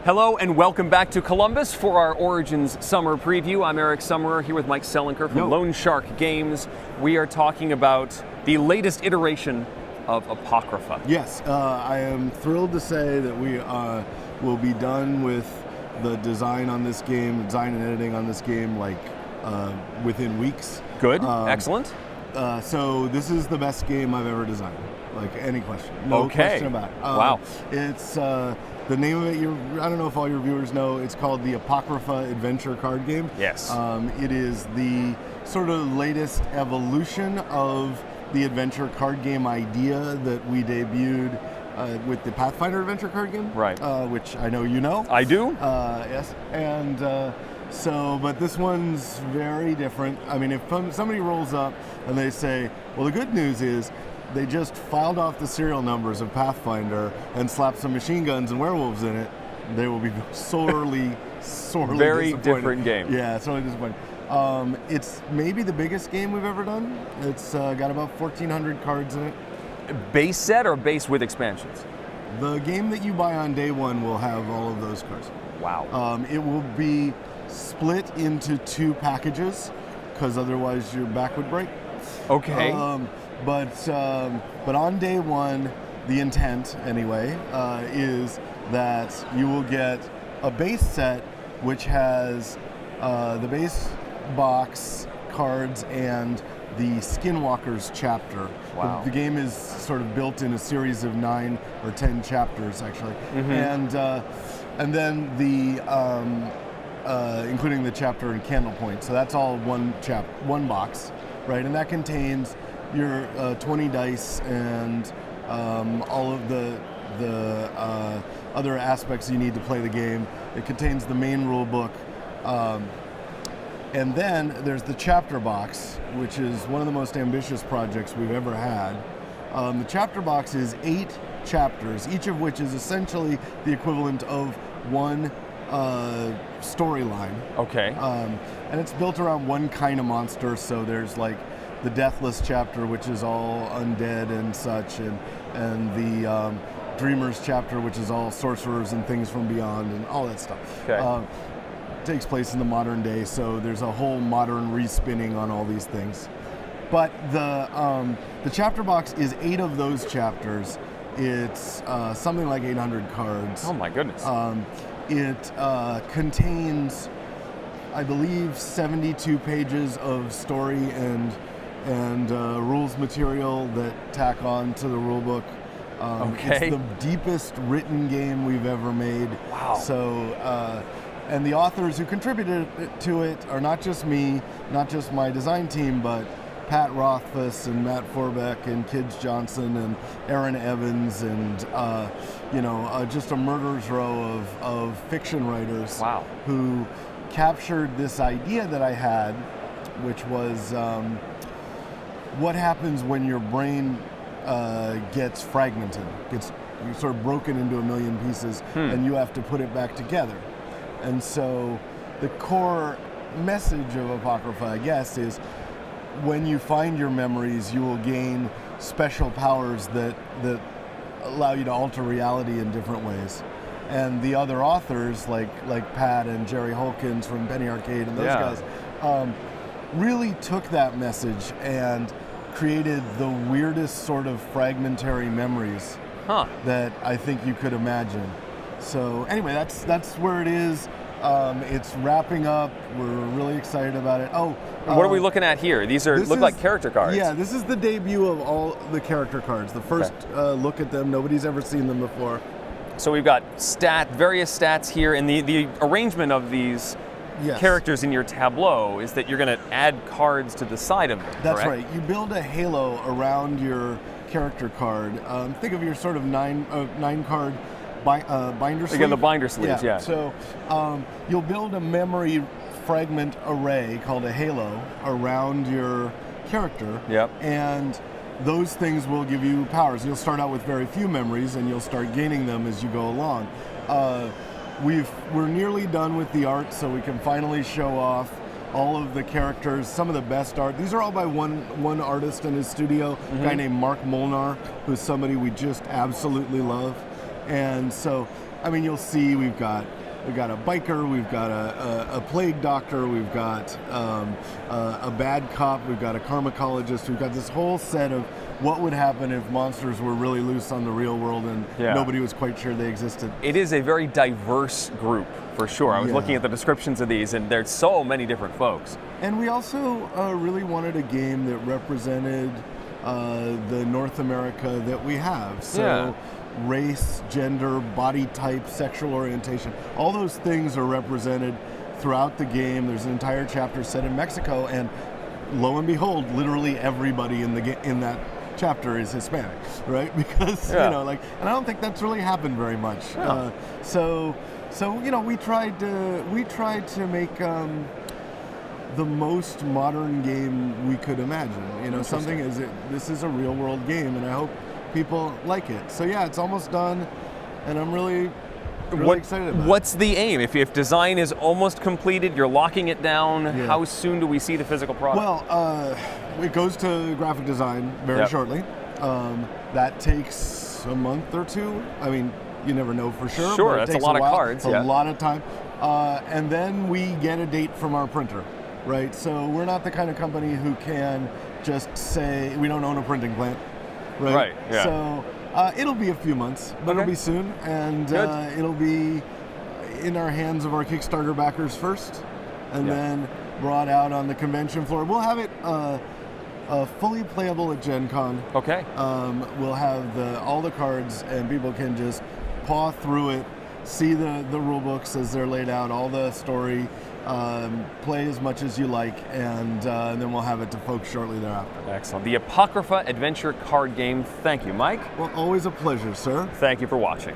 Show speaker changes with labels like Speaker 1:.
Speaker 1: Hello and welcome back to Columbus for our Origins Summer Preview. I'm Eric Summerer here with Mike Selinker from Lone Shark Games. We are talking about the latest iteration of Apocrypha.
Speaker 2: Yes, I am thrilled to say that we will be done with the design on this game, design and editing on this game, like within weeks.
Speaker 1: Good, excellent.
Speaker 2: So this is the best game I've ever designed, like any question. No question about it.
Speaker 1: Wow.
Speaker 2: It's, the name of it, I don't know if all your viewers know, it's called the Apocrypha Adventure Card Game.
Speaker 1: Yes.
Speaker 2: It is the sort of latest evolution of the adventure card game idea that we debuted with the Pathfinder Adventure Card Game.
Speaker 1: Right.
Speaker 2: Which I know you know.
Speaker 1: I do.
Speaker 2: Yes. And but this one's very different. I mean, if somebody rolls up and they say, well, the good news is they just filed off the serial numbers of Pathfinder and slapped some machine guns and werewolves in it, they will be sorely
Speaker 1: very
Speaker 2: disappointed.
Speaker 1: different game.
Speaker 2: Yeah, sorely disappointed. It's maybe the biggest game we've ever done. It's got about 1,400 cards in it.
Speaker 1: Base set or base with expansions?
Speaker 2: The game that you buy on day one will have all of those cards.
Speaker 1: Wow.
Speaker 2: It will be split into 2 packages, because otherwise your back would break.
Speaker 1: Okay.
Speaker 2: But on day one, the intent anyway is that you will get a base set which has the base box, cards, and the Skinwalkers chapter.
Speaker 1: Wow.
Speaker 2: The game is sort of built in a series of 9 or 10 chapters, actually, and then the including the chapter and candle point. So that's all one box, right? And that contains your 20 dice and all of the other aspects you need to play the game. It contains the main rule book. And then there's the chapter box, which is one of the most ambitious projects we've ever had. The chapter box is 8 chapters, each of which is essentially the equivalent of one storyline.
Speaker 1: Okay.
Speaker 2: And it's built around one kind of monster, so there's like the Deathless chapter, which is all undead and such, and the Dreamers chapter, which is all sorcerers and things from beyond and all that stuff.
Speaker 1: Okay.
Speaker 2: Takes place in the modern day, so there's a whole modern respinning on all these things. But the chapter box is 8 of those chapters. It's something like 800 cards.
Speaker 1: Oh my goodness.
Speaker 2: It contains, I believe, 72 pages of story and rules material that tack on to the rule book.
Speaker 1: Okay.
Speaker 2: It's the deepest written game we've ever made.
Speaker 1: Wow.
Speaker 2: So, and the authors who contributed to it are not just me, not just my design team, but Pat Rothfuss and Matt Forbeck and Kids Johnson and Aaron Evans and just a murderer's row of fiction writers.
Speaker 1: Wow.
Speaker 2: Who captured this idea that I had, which was what happens when your brain gets fragmented, gets sort of broken into a million pieces, and you have to put it back together. And so the core message of Apocrypha, I guess, is when you find your memories, you will gain special powers that allow you to alter reality in different ways. And the other authors, like Pat and Jerry Holkins from Penny Arcade and those guys, really took that message and created the weirdest sort of fragmentary memories that I think you could imagine. So anyway, that's where it is. It's wrapping up. We're really excited about it.
Speaker 1: What are we looking at here? These look like character cards.
Speaker 2: Yeah, this is the debut of all the character cards. The first look at them. Nobody's ever seen them before.
Speaker 1: So we've got various stats here, and the arrangement of these characters in your tableau is that you're going to add cards to the side of them.
Speaker 2: That's
Speaker 1: correct?
Speaker 2: right. You build a halo around your character card. Think of your sort of 9-card binder sleeve.
Speaker 1: Again, the binder sleeves, yeah.
Speaker 2: So you'll build a memory fragment array called a halo around your character.
Speaker 1: Yep.
Speaker 2: And those things will give you powers. You'll start out with very few memories, and you'll start gaining them as you go along. We're nearly done with the art, so we can finally show off all of the characters, some of the best art. These are all by one artist in his studio, a guy named Mark Molnar, who's somebody we just absolutely love. And so, I mean, you'll see we've got we've got a biker, we've got a plague doctor, we've got a bad cop, we've got a karmacologist, we've got this whole set of what would happen if monsters were really loose on the real world and nobody was quite sure they existed.
Speaker 1: It is a very diverse group, for sure. I was looking at the descriptions of these, and there's so many different folks.
Speaker 2: And we also really wanted a game that represented the North America that we have. So race, gender, body type, sexual orientation, all those things are represented throughout the game. There's an entire chapter set in Mexico, and lo and behold, literally everybody in that chapter is Hispanic, right? Because and I don't think that's really happened very much. So we tried to make the most modern game we could imagine. Something this is a real world game, and I hope people like it. So it's almost done, and I'm really excited about it.
Speaker 1: What's the aim? If design is almost completed, you're locking it down, how soon do we see the physical product?
Speaker 2: Well, it goes to graphic design very shortly. That takes a month or two. I mean, you never know for sure.
Speaker 1: Sure,
Speaker 2: but it
Speaker 1: that's
Speaker 2: takes
Speaker 1: a lot of
Speaker 2: while,
Speaker 1: cards.
Speaker 2: A lot of time. And then we get a date from our printer, right? So we're not the kind of company who can just say, we don't own a printing plant, right?
Speaker 1: Right, yeah.
Speaker 2: So it'll be a few months, but it'll be soon. And it'll be in our hands of our Kickstarter backers first, and then brought out on the convention floor. We'll have it fully playable at Gen Con.
Speaker 1: Okay.
Speaker 2: We'll have all the cards, and people can just paw through it, see the rule books as they're laid out, all the story, play as much as you like, and then we'll have it to folks shortly thereafter.
Speaker 1: Excellent. The Apocrypha Adventure Card Game. Thank you, Mike.
Speaker 2: Well, always a pleasure, sir.
Speaker 1: Thank you for watching.